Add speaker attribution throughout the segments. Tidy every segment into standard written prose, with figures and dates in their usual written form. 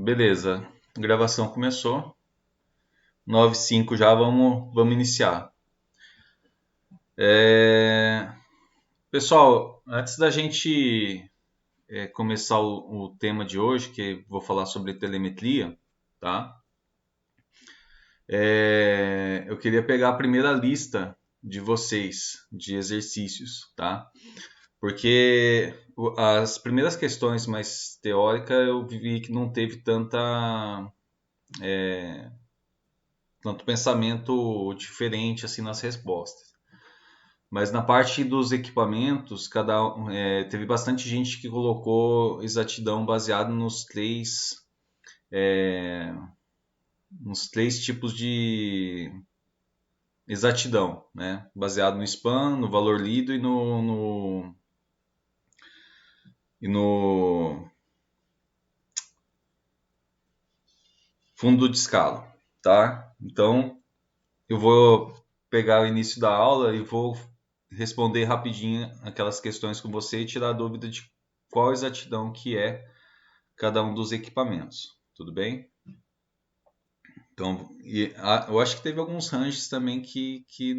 Speaker 1: Beleza, a gravação começou. 9:05 já, vamos iniciar. Pessoal, antes da gente começar o tema de hoje, que vou falar sobre telemetria, tá? Eu queria pegar a primeira lista de vocês de exercícios, tá? Porque as primeiras questões mais teóricas eu vi que não teve tanto pensamento diferente assim nas respostas. Mas na parte dos equipamentos, teve bastante gente que colocou exatidão baseado nos três tipos de exatidão, né? Baseado no span, no valor lido e no fundo de escala, tá? Então eu vou pegar o início da aula e vou responder rapidinho aquelas questões com você e tirar a dúvida de qual exatidão que é cada um dos equipamentos. Tudo bem? Então, eu acho que teve alguns ranges também que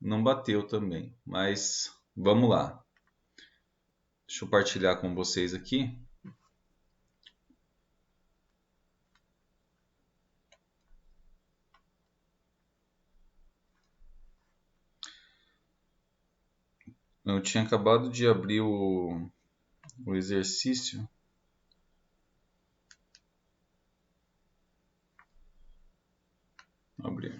Speaker 1: não bateu também. Mas vamos lá. Deixa eu partilhar com vocês aqui. Eu tinha acabado de abrir o exercício. Abrir.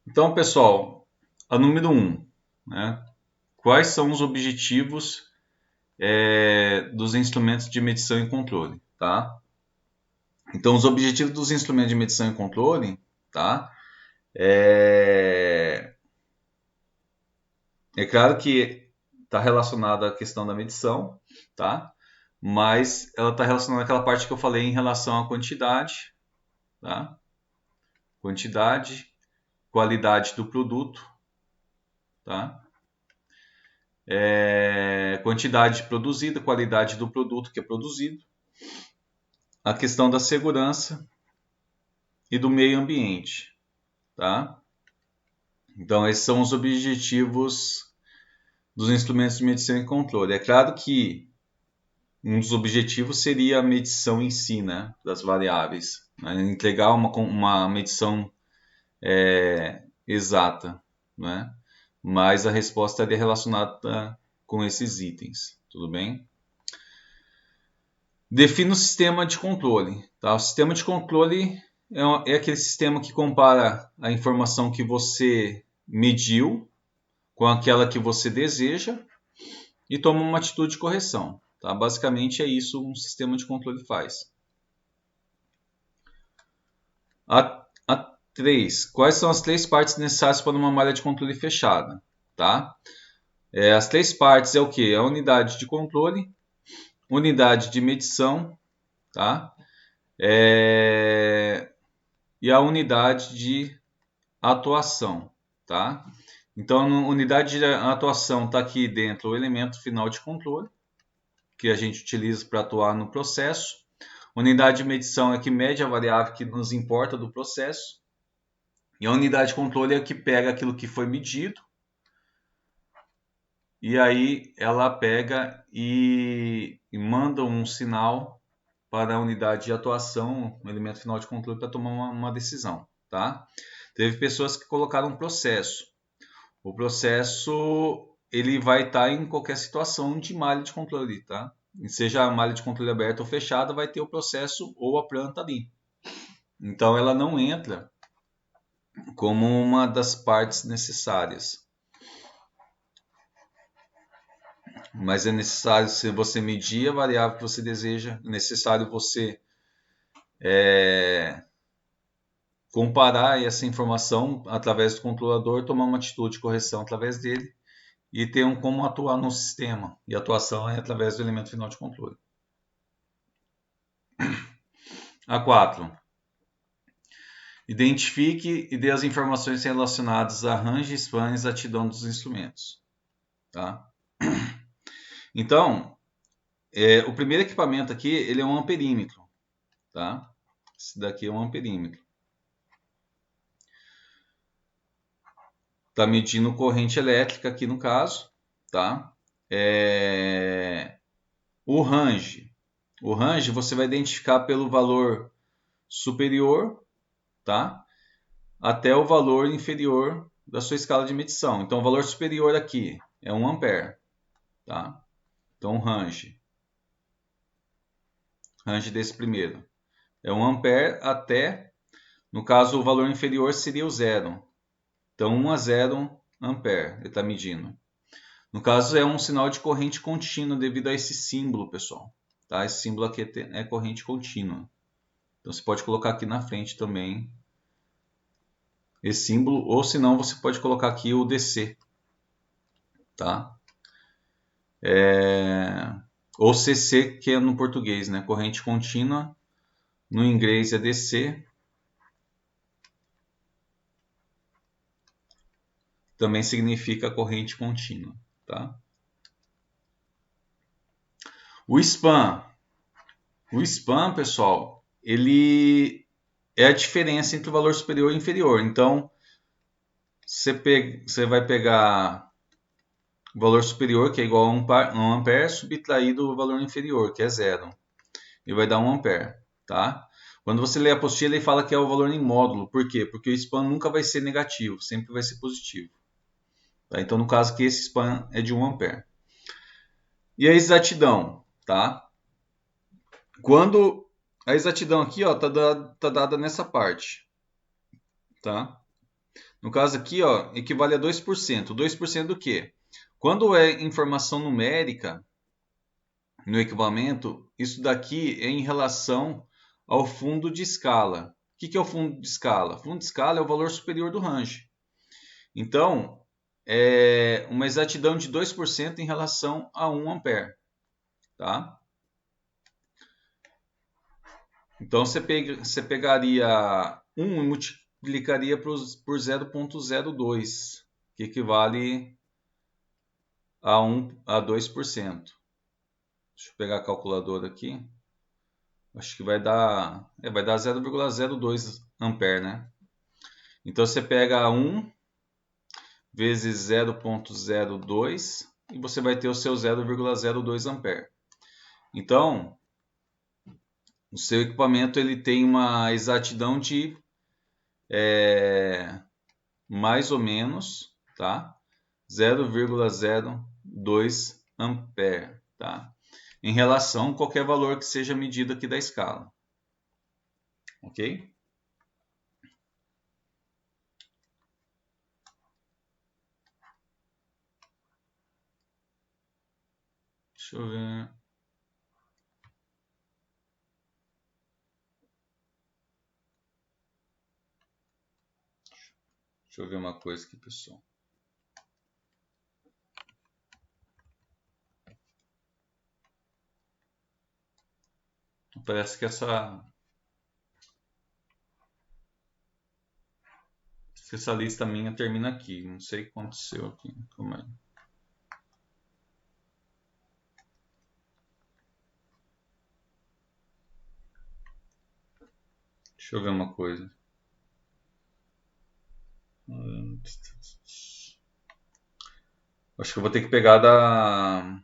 Speaker 1: Então, pessoal, a número 1, né? Quais são os objetivos dos instrumentos de medição e controle, tá? Então, os objetivos dos instrumentos de medição e controle, tá? É claro que está relacionado à questão da medição, tá? Mas ela está relacionada àquela parte que eu falei em relação à quantidade, tá? Quantidade, qualidade do produto, tá? Quantidade produzida, qualidade do produto que é produzido, a questão da segurança e do meio ambiente, tá? Então, esses são os objetivos dos instrumentos de medição e controle. É claro que um dos objetivos seria a medição em si, né, das variáveis, né, entregar uma medição exata, né? Mas a resposta é relacionada com esses itens, tudo bem? Defina o sistema de controle. Tá? O sistema de controle é aquele sistema que compara a informação que você mediu com aquela que você deseja e toma uma atitude de correção. Tá? Basicamente é isso um sistema de controle faz. A 3. Quais são as três partes necessárias para uma malha de controle fechada? Tá? As três partes é o que? A unidade de controle, unidade de medição, tá? E a unidade de atuação, tá? Então, a unidade de atuação está aqui dentro o elemento final de controle, que a gente utiliza para atuar no processo. Unidade de medição é que mede a variável que nos importa do processo. E a unidade de controle é que pega aquilo que foi medido. E aí ela pega e manda um sinal para a unidade de atuação, um elemento final de controle, para tomar uma decisão. Tá? Teve pessoas que colocaram um processo. O processo ele vai estar em qualquer situação de malha de controle, tá? Seja a malha de controle aberta ou fechada, vai ter o processo ou a planta ali. Então ela não entra como uma das partes necessárias. Mas é necessário se você medir a variável que você deseja, é necessário você comparar essa informação através do controlador, tomar uma atitude de correção através dele e ter como atuar no sistema. E a atuação é através do elemento final de controle. A 4. Identifique e dê as informações relacionadas a range, span e exatidão dos instrumentos. tá? Então, o primeiro equipamento aqui, ele é um amperímetro, tá? Esse daqui é um amperímetro. Está medindo corrente elétrica aqui no caso, tá? O range. O range você vai identificar pelo valor superior, tá? Até o valor inferior da sua escala de medição. Então, o valor superior aqui é 1 ampere, tá? Então, o range desse primeiro é 1 ampere até, no caso, o valor inferior seria o zero. Então, 1 a 0 ampere ele está medindo. No caso, é um sinal de corrente contínua devido a esse símbolo, pessoal. Tá? Esse símbolo aqui é corrente contínua. Então, você pode colocar aqui na frente também esse símbolo, ou se não, você pode colocar aqui o DC. Tá? Ou CC, que é no português, né? Corrente contínua. No inglês é DC. Também significa corrente contínua. Tá? O span. O span, pessoal, ele é a diferença entre o valor superior e inferior. Então, você vai pegar o valor superior, que é igual a 1 ampere, subtraído o valor inferior, que é zero. E vai dar 1 ampere, tá? Quando você lê a apostila, ele fala que é o valor em módulo. Por quê? Porque o span nunca vai ser negativo, sempre vai ser positivo. Tá? Então, no caso aqui, esse span é de 1 ampere. E a exatidão, tá? Quando a exatidão aqui, ó, tá dada nessa parte, tá? No caso aqui, ó, equivale a 2%. 2% do quê? Quando é informação numérica no equipamento, isso daqui é em relação ao fundo de escala. O que é o fundo de escala? O fundo de escala é o valor superior do range. Então, é uma exatidão de 2% em relação a 1 ampere. Tá? Então, você pegaria 1 e multiplicaria por 0,02, que equivale a 2%. Deixa eu pegar a calculadora aqui. Acho que vai dar 0,02 ampere, né? Então você pega 1 vezes 0,02 e você vai ter o seu 0,02 ampere. Então, o seu equipamento ele tem uma exatidão de mais ou menos, tá? 0,02 ampere, tá? Em relação a qualquer valor que seja medido aqui da escala. Ok? Deixa eu ver. Deixa eu ver uma coisa aqui, pessoal. Parece que essa lista minha termina aqui. Não sei o que aconteceu aqui. Calma aí. Deixa eu ver uma coisa. Acho que eu vou ter que pegar da...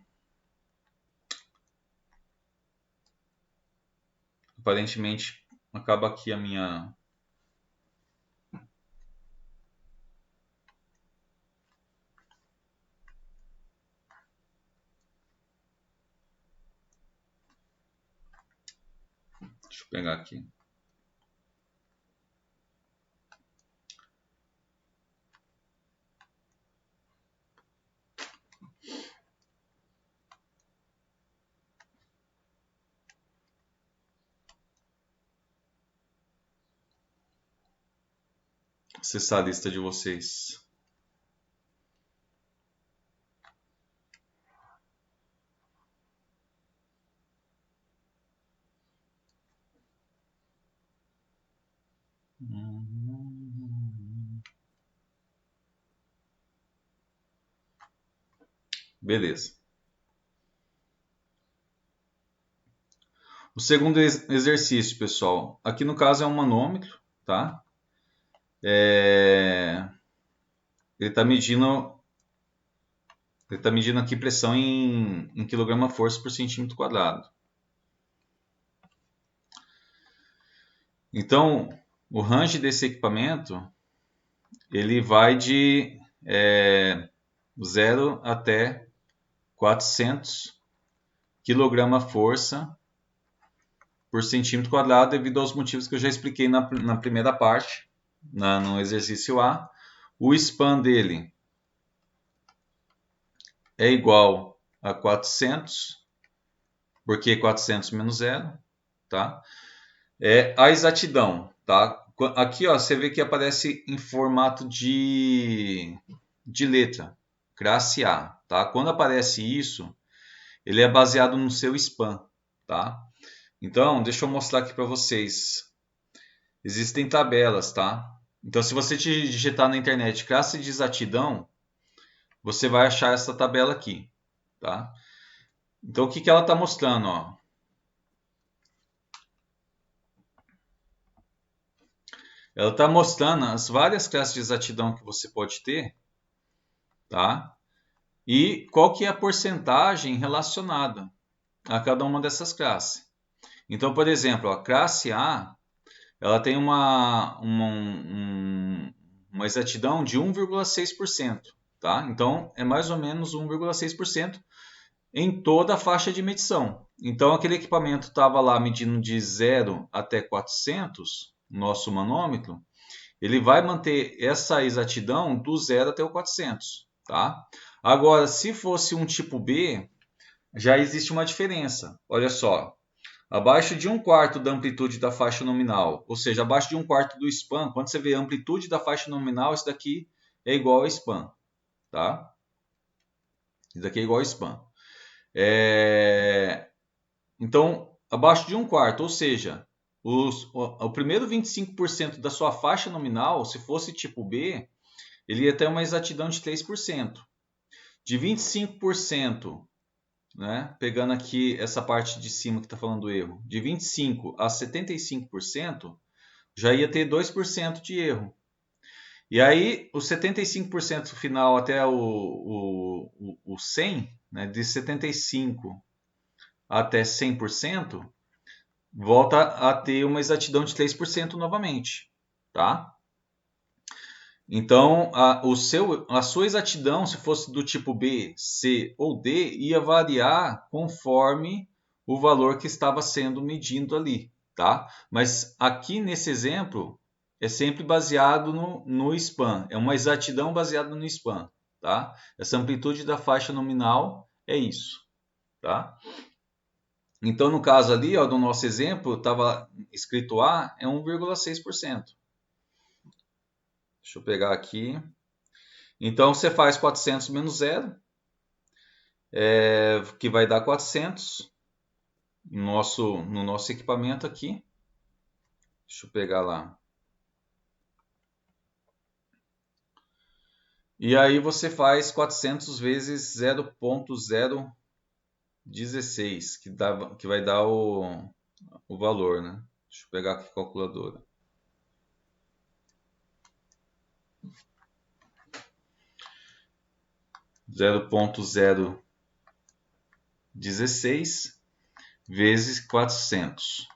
Speaker 1: Aparentemente, acaba aqui a minha... Deixa eu pegar aqui. Acessar a lista de vocês. Beleza. O segundo exercício, pessoal, aqui no caso é um manômetro, tá? Ele está medindo aqui pressão em quilograma-força por centímetro quadrado. Então, o range desse equipamento, ele vai de 0 até 400 quilograma-força por centímetro quadrado, devido aos motivos que eu já expliquei na primeira parte, no exercício A. O span dele é igual a 400, porque 400 menos 0, tá? A exatidão, tá? Aqui, ó, você vê que aparece em formato de letra, classe A, tá? Quando aparece isso, ele é baseado no seu span, tá? Então, deixa eu mostrar aqui para vocês. Existem tabelas, tá? Então, se você digitar na internet classe de exatidão, você vai achar essa tabela aqui, tá? Então, o que que ela está mostrando, ó? Ela está mostrando as várias classes de exatidão que você pode ter, tá? E qual que é a porcentagem relacionada a cada uma dessas classes. Então, por exemplo, a classe A, ela tem uma exatidão de 1,6%, tá? Então, é mais ou menos 1,6% em toda a faixa de medição. Então, aquele equipamento estava lá medindo de 0 até 400, nosso manômetro, ele vai manter essa exatidão do 0 até o 400, tá? Agora, se fosse um tipo B, já existe uma diferença. Olha só, abaixo de 1/4 da amplitude da faixa nominal, ou seja, abaixo de 1/4 do span, quando você vê a amplitude da faixa nominal, isso daqui é igual a span, tá? Isso daqui é igual a span. Então, abaixo de 1/4, ou seja, o primeiro 25% da sua faixa nominal, se fosse tipo B, ele ia ter uma exatidão de 3%. De 25%, né, pegando aqui essa parte de cima que está falando do erro, de 25% a 75%, já ia ter 2% de erro. E aí, o 75% final até o 100, né, de 75% até 100%, volta a ter uma exatidão de 3% novamente, tá? Então, a sua exatidão, se fosse do tipo B, C ou D, ia variar conforme o valor que estava sendo medido ali, tá? Mas aqui nesse exemplo, é sempre baseado no span, é uma exatidão baseada no span, tá? Essa amplitude da faixa nominal é isso, tá? Então, no caso ali, ó, do nosso exemplo, estava escrito A, é 1,6%. Deixa eu pegar aqui. Então, você faz 400 menos 0, que vai dar 400 no nosso equipamento aqui. Deixa eu pegar lá. E aí você faz 400 vezes 0,016, que vai dar o valor, né? Deixa eu pegar aqui a calculadora. Zero ponto 0,016 vezes 400.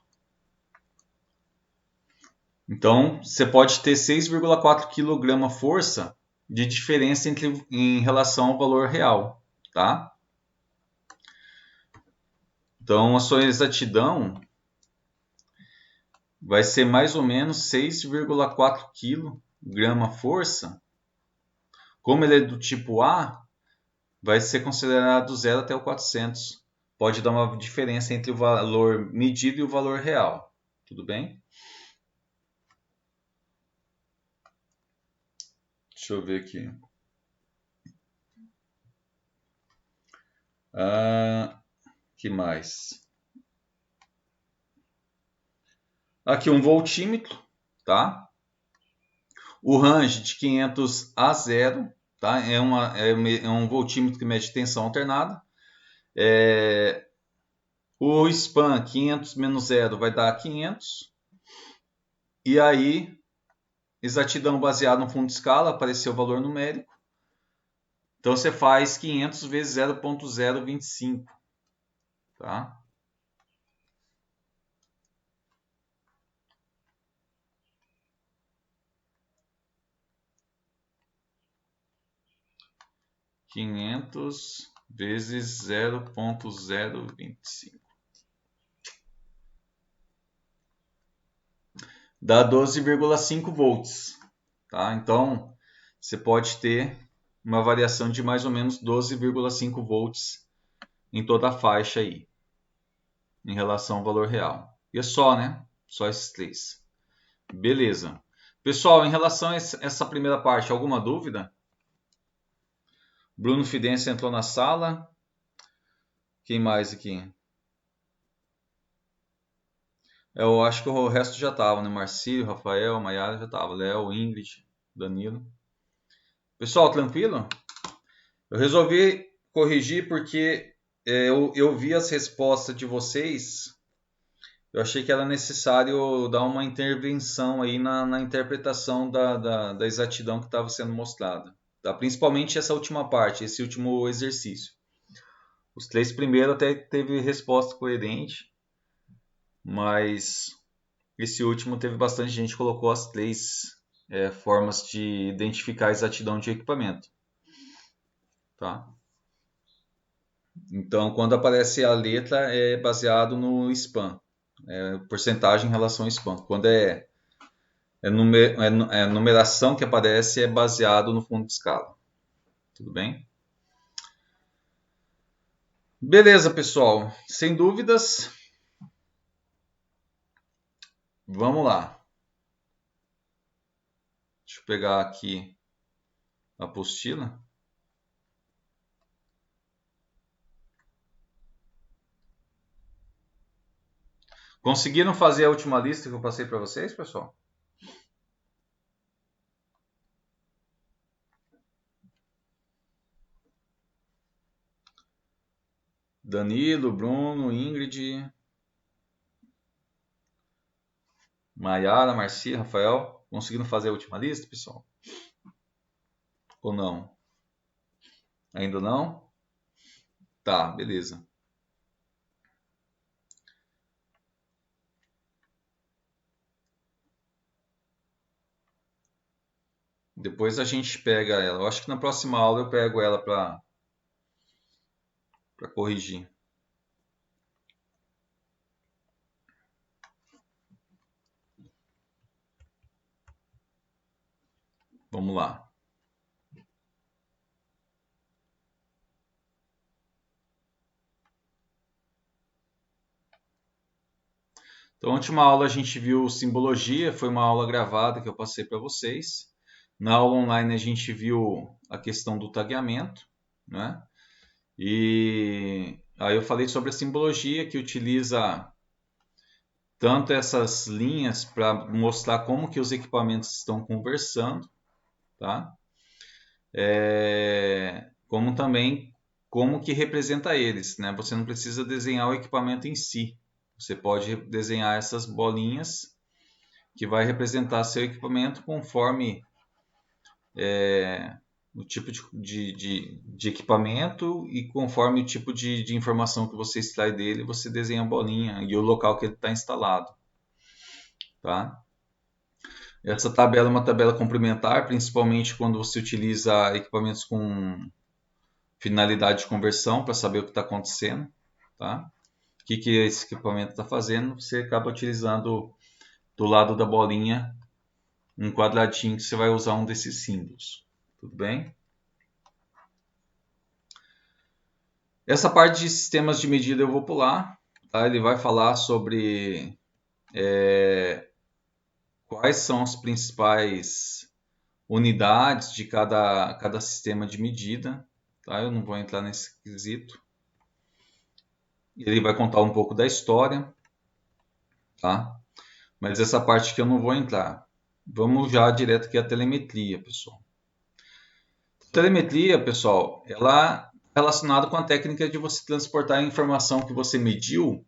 Speaker 1: Então, você pode ter 6,4 kg força de diferença em relação ao valor real, tá? Então, a sua exatidão vai ser mais ou menos 6,4 kg força. Como ele é do tipo A, vai ser considerado 0 até o 400. Pode dar uma diferença entre o valor medido e o valor real. Tudo bem? Deixa eu ver aqui. Que mais? Aqui um voltímetro, tá? O range de 500 a 0, tá? É um voltímetro que mede tensão alternada. O span 500 menos 0 vai dar 500. E aí, exatidão baseada no fundo de escala, apareceu o valor numérico. Então você faz 500 vezes 0,025, tá? Quinhentos vezes 0,025 dá 12,5 volts, tá? Então você pode ter uma variação de mais ou menos 12,5 volts em toda a faixa aí, em relação ao valor real. E é só, né? Só esses três. Beleza. Pessoal, em relação a essa primeira parte, alguma dúvida? Bruno Fidência entrou na sala. Quem mais aqui? Eu acho que o resto já estava, né? Marcílio, Rafael, Maiara já estava. Léo, Ingrid, Danilo. Pessoal, tranquilo? Eu resolvi corrigir porque eu vi as respostas de vocês. Eu achei que era necessário dar uma intervenção aí na interpretação da exatidão que estava sendo mostrada. Tá? Principalmente essa última parte, esse último exercício. Os três primeiros até teve resposta coerente, mas esse último teve bastante gente que colocou as três formas de identificar a exatidão de equipamento. Tá? Então, quando aparece a letra, é baseado no span, porcentagem em relação ao span. Quando é numeração que aparece, é baseado no fundo de escala. Tudo bem? Beleza, pessoal. Sem dúvidas, vamos lá. Deixa eu pegar aqui a apostila. Conseguiram fazer a última lista que eu passei para vocês, pessoal? Danilo, Bruno, Ingrid, Maiara, Marcia, Rafael. Conseguiram fazer a última lista, pessoal? Ou não? Ainda não? Tá, beleza. Depois a gente pega ela. Eu acho que na próxima aula eu pego ela para corrigir. Vamos lá. Então, na última aula a gente viu simbologia, foi uma aula gravada que eu passei para vocês. Na aula online a gente viu a questão do tagueamento, né? E aí eu falei sobre a simbologia que utiliza tanto essas linhas para mostrar como que os equipamentos estão conversando, tá? Como também como que representa eles, né? Você não precisa desenhar o equipamento em si. Você pode desenhar essas bolinhas que vai representar seu equipamento conforme o tipo de equipamento e conforme o tipo de informação que você extrai dele, você desenha a bolinha e o local que ele está instalado, tá? Essa tabela é uma tabela complementar, principalmente quando você utiliza equipamentos com finalidade de conversão para saber o que está acontecendo, tá? O que esse equipamento está fazendo, você acaba utilizando do lado da bolinha um quadradinho que você vai usar um desses símbolos. Tudo bem? Essa parte de sistemas de medida eu vou pular. Tá? Ele vai falar sobre quais são as principais unidades de cada sistema de medida. Tá? Eu não vou entrar nesse quesito. Ele vai contar um pouco da história. Tá? Mas essa parte que eu não vou entrar. Vamos já direto aqui à telemetria, pessoal. Telemetria, pessoal, ela é relacionada com a técnica de você transportar a informação que você mediu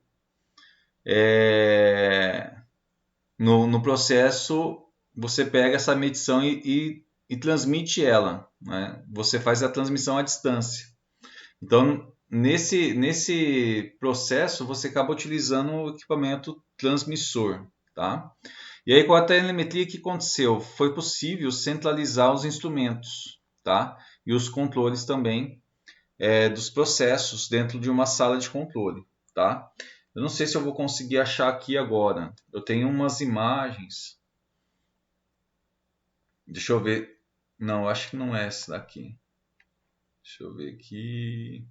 Speaker 1: no processo. Você pega essa medição e transmite ela, né? Você faz a transmissão à distância. Então, nesse processo, você acaba utilizando o equipamento transmissor, tá? E aí, com a telemetria, o que aconteceu? Foi possível centralizar os instrumentos, tá? E os controles também dos processos dentro de uma sala de controle, tá? Eu não sei se eu vou conseguir achar aqui agora. Eu tenho umas imagens. Deixa eu ver. Não, acho que não é essa daqui. Deixa eu ver aqui.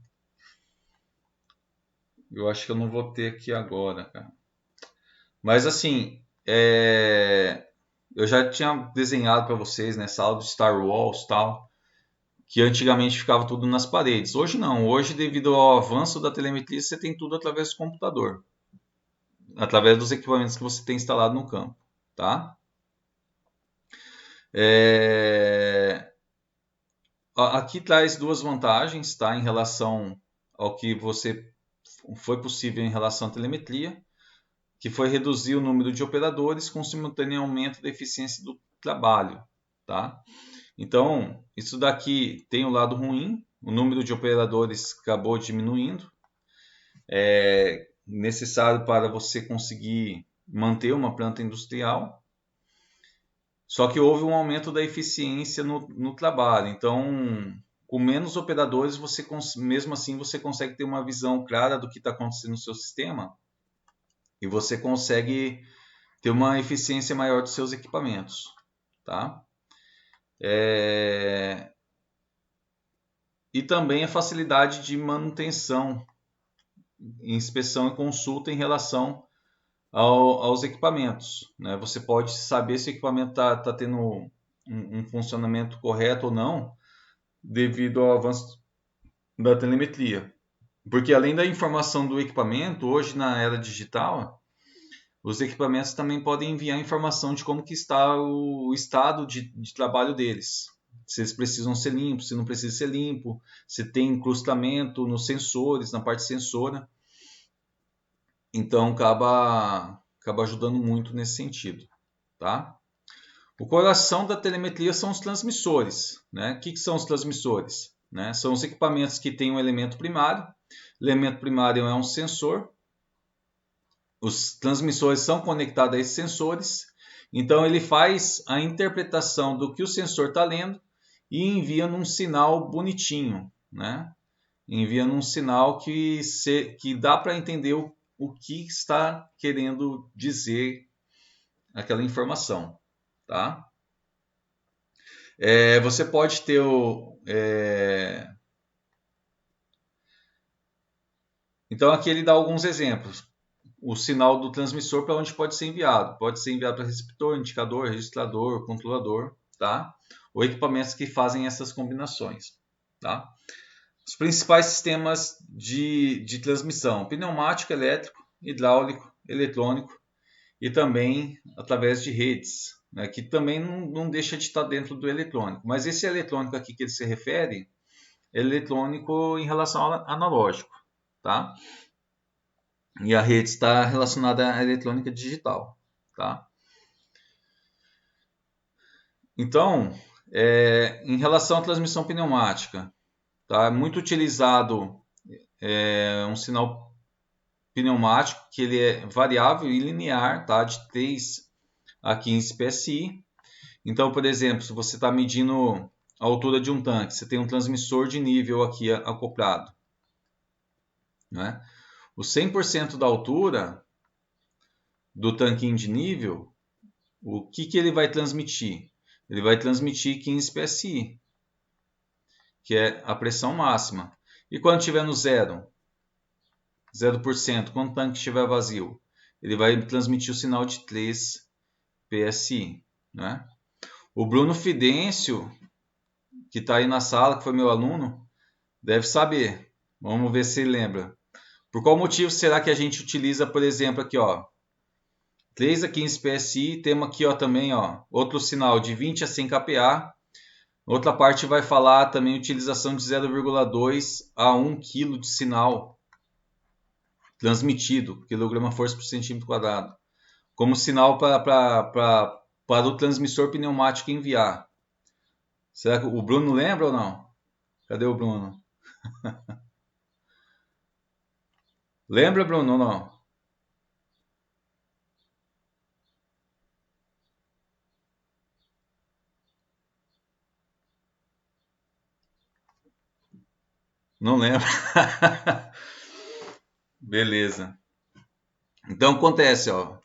Speaker 1: Eu acho que eu não vou ter aqui agora, cara. Mas assim, eu já tinha desenhado para vocês nessa aula de Star Wars tal, que antigamente ficava tudo nas paredes. Hoje não. Hoje, devido ao avanço da telemetria, você tem tudo através do computador, através dos equipamentos que você tem instalado no campo, tá? Aqui traz duas vantagens, tá, em relação ao que foi possível em relação à telemetria, que foi reduzir o número de operadores com simultâneo aumento da eficiência do trabalho, tá? Então, isso daqui tem o lado ruim, o número de operadores acabou diminuindo, necessário para você conseguir manter uma planta industrial. Só que houve um aumento da eficiência no trabalho. Então, com menos operadores, mesmo assim você consegue ter uma visão clara do que está acontecendo no seu sistema e você consegue ter uma eficiência maior dos seus equipamentos, tá? E também a facilidade de manutenção, inspeção e consulta em relação aos equipamentos, né? Você pode saber se o equipamento está tendo um funcionamento correto ou não, devido ao avanço da telemetria. Porque além da informação do equipamento, hoje na era digital, os equipamentos também podem enviar informação de como que está o estado de trabalho deles. Se eles precisam ser limpos, se não precisa ser limpo, se tem incrustamento nos sensores, na parte sensora. Então acaba ajudando muito nesse sentido, tá? O coração da telemetria são os transmissores, né? O que são os transmissores? Né? São os equipamentos que têm um elemento primário. O elemento primário é um sensor. Os transmissores são conectados a esses sensores. Então ele faz a interpretação do que o sensor está lendo e envia num sinal bonitinho, né? Envia num sinal que dá para entender o que está querendo dizer aquela informação, tá? Você pode ter Então aqui ele dá alguns exemplos. O sinal do transmissor para onde pode ser enviado. Pode ser enviado para receptor, indicador, registrador, controlador, tá? Ou equipamentos que fazem essas combinações, tá? Os principais sistemas de transmissão: pneumático, elétrico, hidráulico, eletrônico e também através de redes, né, que também não deixa de estar dentro do eletrônico. Mas esse eletrônico aqui que ele se refere é eletrônico em relação ao analógico, tá? E a rede está relacionada à eletrônica digital, tá? Então, em relação à transmissão pneumática, tá? Muito utilizado um sinal pneumático que ele é variável e linear, tá? De 3 a 15 PSI. Então, por exemplo, se você está medindo a altura de um tanque, você tem um transmissor de nível aqui acoplado, né? O 100% da altura do tanquinho de nível, o que ele vai transmitir? Ele vai transmitir 15 PSI, que é a pressão máxima. E quando estiver no 0%, quando o tanque estiver vazio, ele vai transmitir o sinal de 3 PSI, né? O Bruno Fidêncio, que está aí na sala, que foi meu aluno, deve saber. Vamos ver se ele lembra. Por qual motivo será que a gente utiliza, por exemplo, aqui, ó, 3 a 15 PSI, temos aqui, ó, também, ó, outro sinal de 20 a 100 kPa, Outra parte vai falar também utilização de 0,2 a 1 kg de sinal transmitido, quilograma-força por centímetro quadrado, como sinal para o transmissor pneumático enviar. Será que o Bruno lembra ou não? Cadê o Bruno? Lembra, Bruno, ou não? Não lembra. Beleza. Então acontece, ó.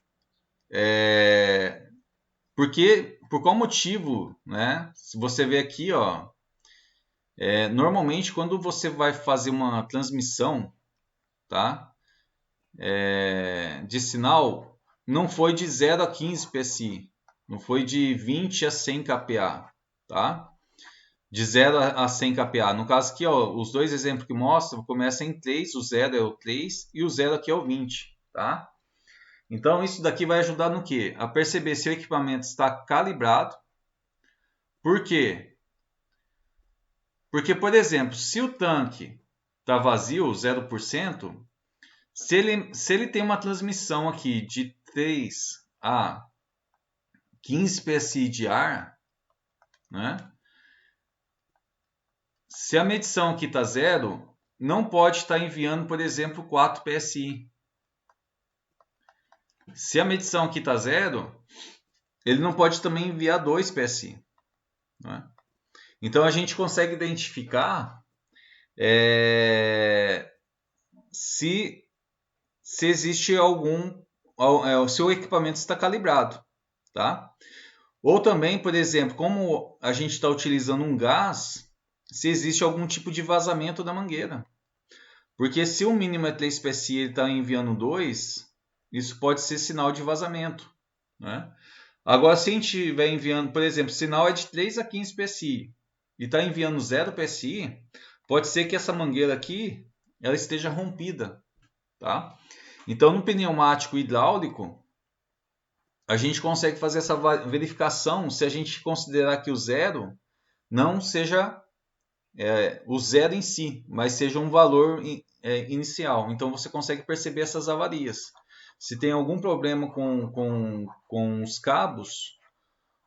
Speaker 1: Por qual motivo, né? Se você vê aqui, ó, normalmente quando você vai fazer uma transmissão, tá? De sinal, não foi de 0 a 15 PSI, não foi de 20 a 100 kPa, tá? De 0 a 100 kPa. No caso aqui, ó, os dois exemplos que mostram começam em 3, o 0 é o 3 e o 0 aqui é o 20, tá? Então isso daqui vai ajudar no quê? A perceber se o equipamento está calibrado. Por quê? Porque, por exemplo, se o tanque está vazio, 0%, se ele tem uma transmissão aqui de 3 a 15 PSI de ar, né? Se a medição aqui está zero, não pode estar enviando, por exemplo, 4 PSI. Se a medição aqui está zero, ele não pode também enviar 2 PSI. Né? Então a gente consegue identificar se existe se o equipamento está calibrado, tá? Ou também, por exemplo, como a gente está utilizando um gás, se existe algum tipo de vazamento da mangueira. Porque se o mínimo é 3 PSI e ele está enviando 2, isso pode ser sinal de vazamento. Né? Agora, se a gente estiver enviando, por exemplo, o sinal é de 3 a 15 PSI e está enviando 0 PSI, pode ser que essa mangueira aqui ela esteja rompida. Tá? Então, no pneumático hidráulico, a gente consegue fazer essa verificação se a gente considerar que o zero não seja o zero em si, mas seja um valor inicial. Então, você consegue perceber essas avarias. Se tem algum problema com os cabos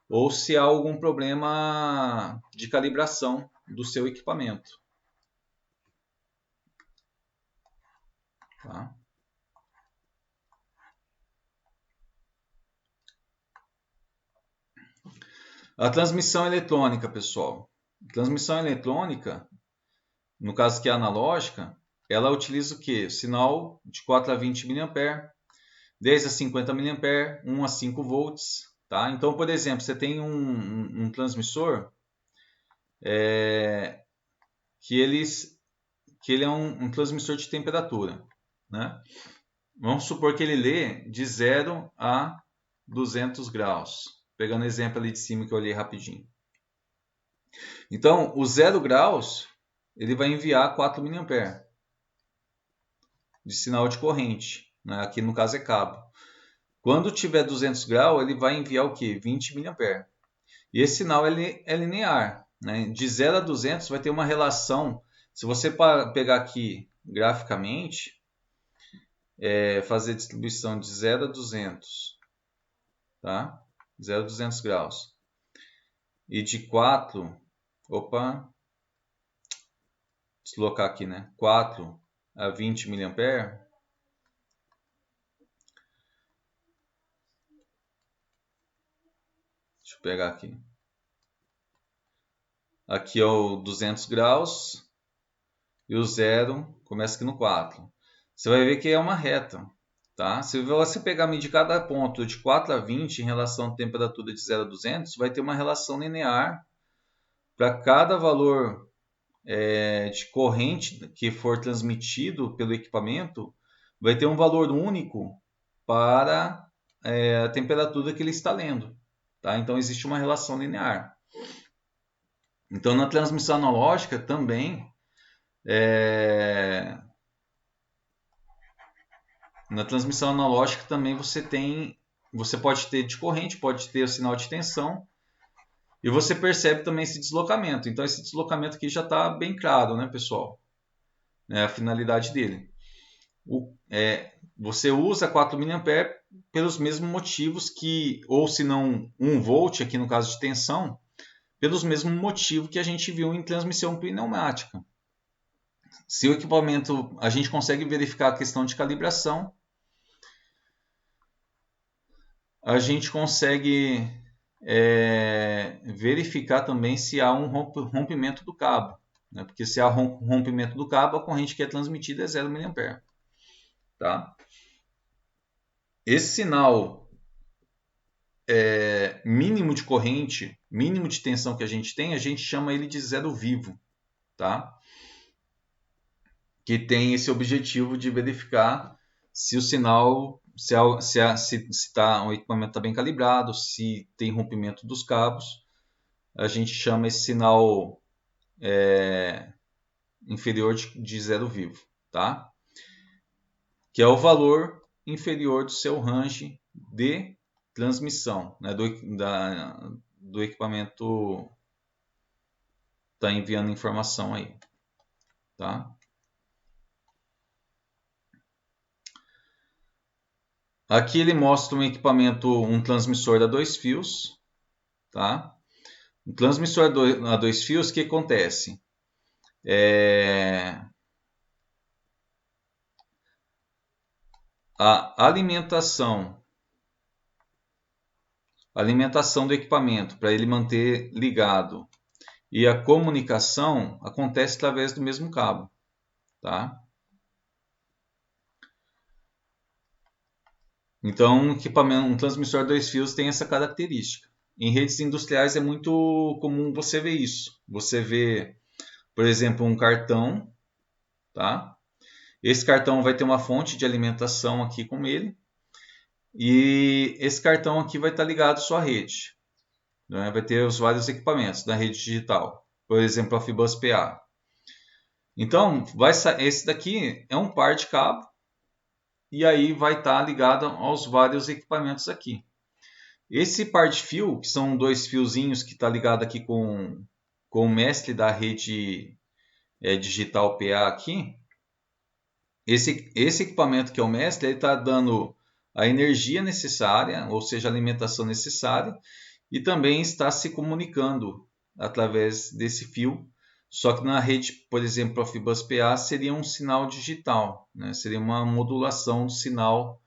Speaker 1: ou se há algum problema de calibração do seu equipamento. Tá? A transmissão eletrônica, pessoal. Transmissão eletrônica, no caso que é analógica, ela utiliza o quê? Sinal de 4 a 20 mA, 10 a 50 mA, 1 a 5 volts. Tá? Então, por exemplo, você tem um transmissor que ele é um transmissor de temperatura. Né? Vamos supor que ele lê de 0 a 200 graus. Pegando o exemplo ali de cima que eu olhei rapidinho. Então, o 0 graus, ele vai enviar 4 mA de sinal de corrente. Né? Aqui no caso é cabo. Quando tiver 200 graus, ele vai enviar o quê? 20 mA. E esse sinal é linear. Né? De 0 a 200 vai ter uma relação. Se você pegar aqui graficamente, fazer distribuição de 0 a 200, tá? 0 a 200 graus. E de 4, deslocar aqui, né? 4 a 20 mA. Deixa eu pegar aqui. Aqui é o 200 graus e o 0 começa aqui no 4. Você vai ver que é uma reta. Tá? Se você pegar medir cada ponto de 4 a 20 em relação à temperatura de 0 a 200, vai ter uma relação linear para cada valor de corrente que for transmitido pelo equipamento, vai ter um valor único para a temperatura que ele está lendo. Tá? Então existe uma relação linear. Então na transmissão analógica também você pode ter de corrente, pode ter o sinal de tensão E você percebe também esse deslocamento. Então esse deslocamento aqui já está bem claro, né, pessoal? É a finalidade dele. Você usa 4 mA pelos mesmos motivos que, ou se não 1 volt aqui no caso de tensão, pelos mesmos motivos que a gente viu em transmissão pneumática. Se o equipamento, a gente consegue verificar a questão de calibração, a gente consegue verificar também se há um rompimento do cabo, né? Porque se há rompimento do cabo, a corrente que é transmitida é 0 mA. Tá? Esse sinal mínimo de corrente, mínimo de tensão que a gente chama ele de zero vivo, tá? Que tem esse objetivo de verificar se o sinal, se o equipamento está bem calibrado, se tem rompimento dos cabos. A gente chama esse sinal inferior de zero vivo, tá? Que é o valor inferior do seu range de transmissão, né, do equipamento está enviando informação aí, tá? Aqui ele mostra um equipamento, um transmissor a 2 fios, tá? Um transmissor a 2 fios, o que acontece? A alimentação do equipamento para ele manter ligado e a comunicação acontece através do mesmo cabo, tá? Então, um transmissor a 2 fios tem essa característica. Em redes industriais é muito comum você ver isso. Você vê, por exemplo, um cartão, tá? Esse cartão vai ter uma fonte de alimentação aqui com ele. E esse cartão aqui vai estar ligado à sua rede, né? Vai ter os vários equipamentos da rede digital. Por exemplo, a Fibus PA. Então, esse daqui é um par de cabo. E aí vai estar ligado aos vários equipamentos aqui. Esse par de fio, que são 2 fiozinhos que está ligado aqui com o mestre da rede digital PA aqui, esse equipamento que é o mestre, ele está dando a energia necessária, ou seja, a alimentação necessária, e também está se comunicando através desse fio. Só que na rede, por exemplo, Profibus PA seria um sinal digital, né? Seria uma modulação do sinal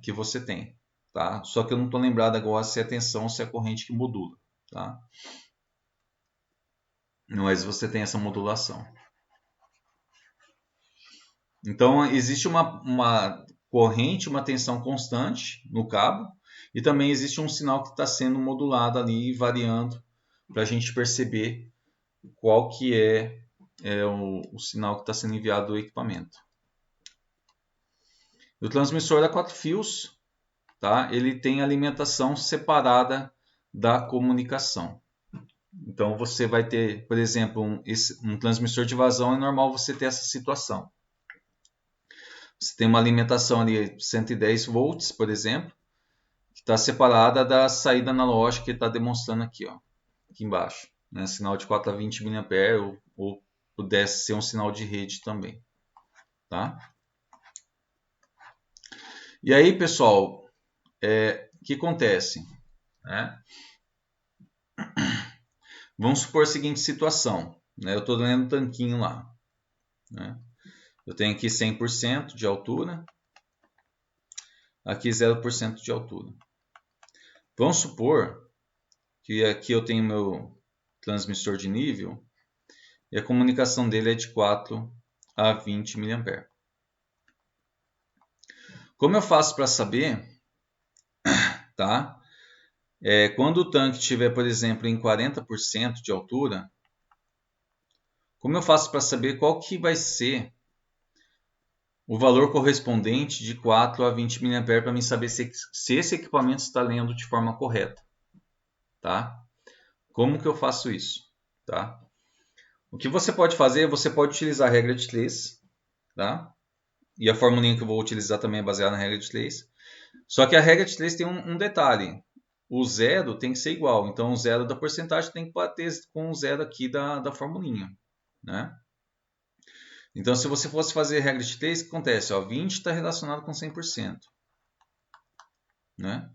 Speaker 1: que você tem. Tá? Só que eu não estou lembrado agora se é a tensão ou se é a corrente que modula. Tá? Mas você tem essa modulação. Então existe uma corrente, uma tensão constante no cabo e também existe um sinal que está sendo modulado ali, variando, para a gente perceber qual que é o sinal que está sendo enviado do equipamento. O transmissor a 4 fios, tá? Ele tem alimentação separada da comunicação. Então você vai ter, por exemplo, um transmissor de vazão, é normal você ter essa situação. Você tem uma alimentação ali 110 volts, por exemplo, que está separada da saída analógica que está demonstrando aqui, ó, aqui embaixo. Né? Sinal de 4 a 20 mA ou pudesse ser um sinal de rede também. Tá? E aí, pessoal, o que acontece? Né? Vamos supor a seguinte situação. Né? Eu estou lendo um tanquinho lá. Né? Eu tenho aqui 100% de altura. Aqui 0% de altura. Vamos supor que aqui eu tenho meu transmissor de nível e a comunicação dele é de 4 a 20 mA. Como eu faço para saber, tá? Quando o tanque estiver, por exemplo, em 40% de altura, como eu faço para saber qual que vai ser o valor correspondente de 4 a 20 mA para mim saber se esse equipamento está lendo de forma correta, tá? Como que eu faço isso, tá? O que você pode fazer, você pode utilizar a regra de 3, tá? E a formulinha que eu vou utilizar também é baseada na regra de 3. Só que a regra de 3 tem um detalhe. o zero tem que ser igual. Então, o zero da porcentagem tem que bater com o zero aqui da formulinha, né? Então, se você fosse fazer regra de 3, o que acontece? Ó, 20 está relacionado com 100%, né?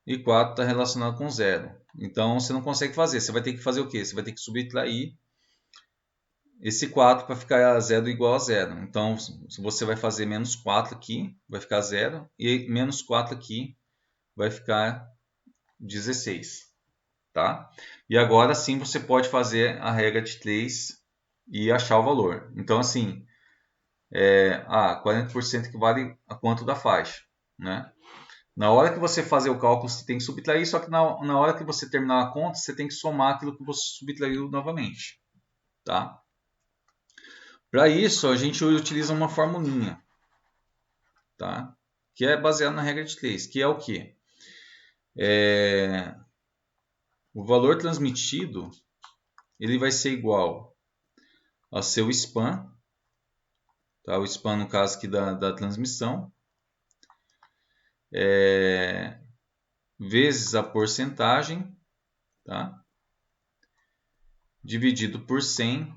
Speaker 1: E 4 está relacionado com zero. Então, você não consegue fazer. Você vai ter que fazer o quê? Você vai ter que subtrair esse 4 para ficar zero igual a zero. Então, você vai fazer menos 4 aqui, vai ficar zero. E menos 4 aqui vai ficar 16. Tá? E agora sim você pode fazer a regra de 3 e achar o valor. Então, assim, 40% equivale a quanto da faixa, né? Na hora que você fazer o cálculo, você tem que subtrair, só que na hora que você terminar a conta, você tem que somar aquilo que você subtraiu novamente, tá? Para isso, a gente utiliza uma formulinha, tá? Que é baseada na regra de 3, que é o quê? O valor transmitido ele vai ser igual ao seu span, tá? O span no caso aqui da transmissão, vezes a porcentagem, tá? Dividido por 100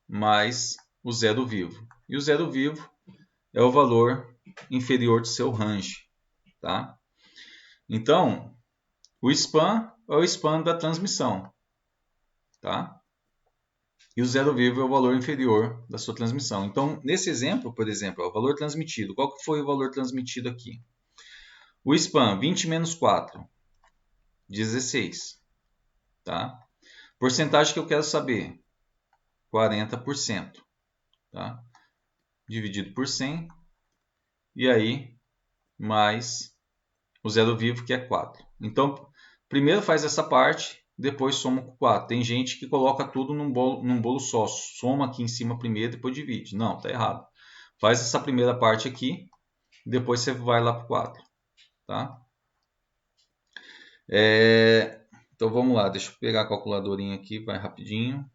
Speaker 1: mais o zero vivo. E o zero vivo é o valor inferior do seu range, tá? Então, o span é o span da transmissão, tá? E o zero vivo é o valor inferior da sua transmissão. Então, nesse exemplo, por exemplo, o valor transmitido. Qual que foi o valor transmitido aqui? O span, 20 menos 4, 16. Tá? Porcentagem que eu quero saber, 40%. Tá? Dividido por 100. E aí, mais o zero vivo, que é 4. Então, primeiro faz essa parte, depois soma com 4. Tem gente que coloca tudo num bolo só. Soma aqui em cima primeiro, depois divide. Não, tá errado. Faz essa primeira parte aqui, depois você vai lá para o 4. Tá? Então vamos lá, deixa eu pegar a calculadorinha aqui, vai rapidinho.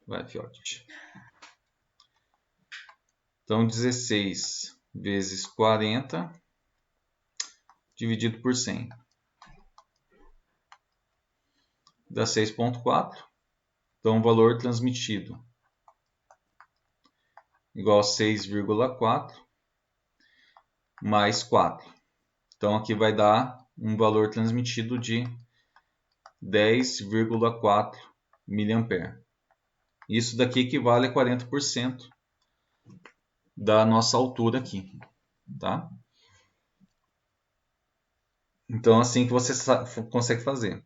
Speaker 1: Vai, fiote. Então 16 vezes 40 dividido por 100 dá 6,4. Então o valor transmitido igual a 6,4 mais 4. Então aqui vai dar um valor transmitido de 10,4 mA. Isso daqui equivale a 40% da nossa altura aqui, tá? Então assim que você consegue fazer.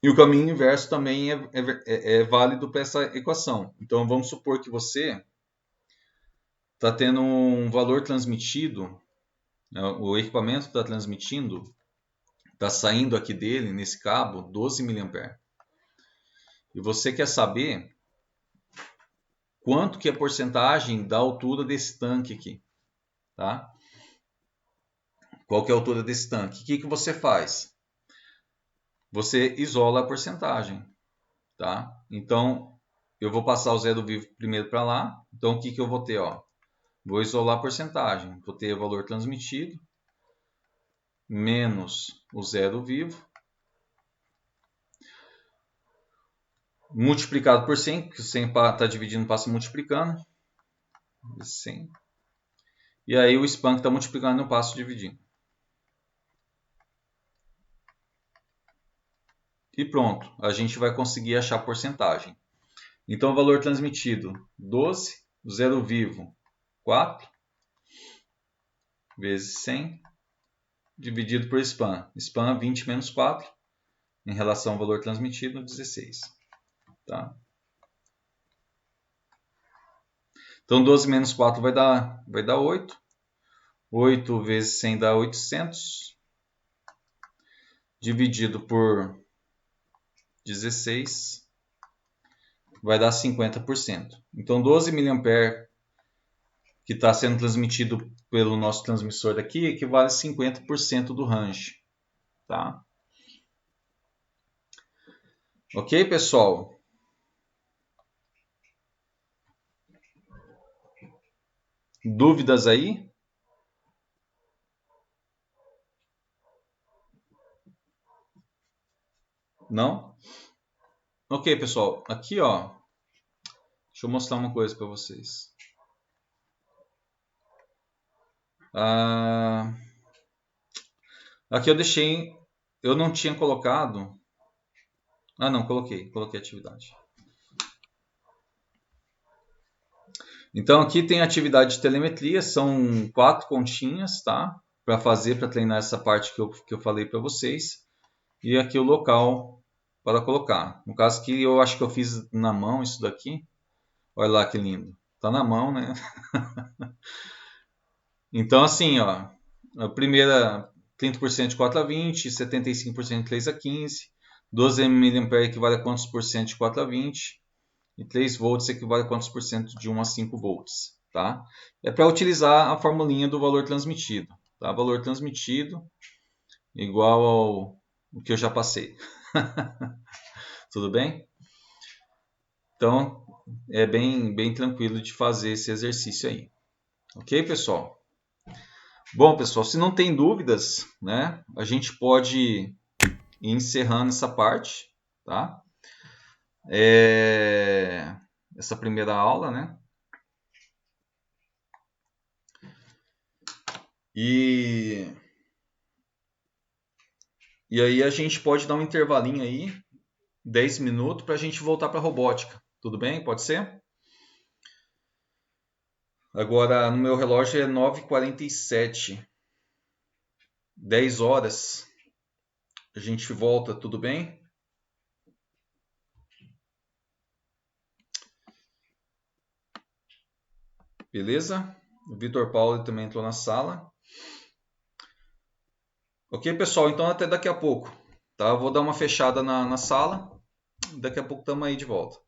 Speaker 1: E o caminho inverso também é válido para essa equação. Então vamos supor que você está tendo um valor transmitido, né, o equipamento está transmitindo, está saindo aqui dele, nesse cabo, 12 mA. E você quer saber quanto que é a porcentagem da altura desse tanque aqui, tá? Qual que é a altura desse tanque? O que você faz? Você isola a porcentagem, tá? Então, eu vou passar o zero vivo primeiro para lá. Então, o que eu vou ter? Ó? Vou isolar a porcentagem. Vou ter o valor transmitido menos o zero vivo multiplicado por 100, porque o 100 está dividindo, passa multiplicando. 100. E aí o span que está multiplicando eu passo dividindo. E pronto, a gente vai conseguir achar a porcentagem. Então o valor transmitido 12, zero vivo 4, vezes 100, dividido por span. Span 20 menos 4, em relação ao valor transmitido, 16. Tá? Então 12 menos 4 vai dar 8. 8 vezes 100 dá 800. Dividido por 16 vai dar 50%. Então 12 mA que está sendo transmitido pelo nosso transmissor daqui equivale a 50% do range. Tá? Ok, pessoal? Dúvidas aí? Não? Ok, pessoal. Aqui, ó. Deixa eu mostrar uma coisa para vocês. Aqui eu deixei. Eu não tinha colocado. Não, coloquei atividade. Então aqui tem a atividade de telemetria, são 4 continhas, tá? Para fazer, para treinar essa parte que eu falei para vocês. E aqui o local para colocar. No caso que eu acho que eu fiz na mão isso daqui. Olha lá que lindo. Tá na mão, né? Então assim, ó, a primeira 30% de 4 a 20, 75% de 3 a 15, 12 mA equivale a quantos por cento de 4 a 20 e 3 volts equivale a quantos por cento de 1 a 5 volts, tá? É para utilizar a formulinha do valor transmitido, tá? Valor transmitido igual ao que eu já passei. Tudo bem? Então, é bem tranquilo de fazer esse exercício aí. Ok, pessoal? Bom, pessoal, se não tem dúvidas, né, a gente pode ir encerrando essa parte, tá? Essa primeira aula, né? E aí a gente pode dar um intervalinho aí, 10 minutos, para a gente voltar para a robótica. Tudo bem? Pode ser? Agora, no meu relógio é 9h47. 10 horas. A gente volta, tudo bem? Beleza? O Vitor Paulo também entrou na sala. Ok, pessoal? Então até daqui a pouco. Tá? Eu vou dar uma fechada na sala. Daqui a pouco estamos aí de volta.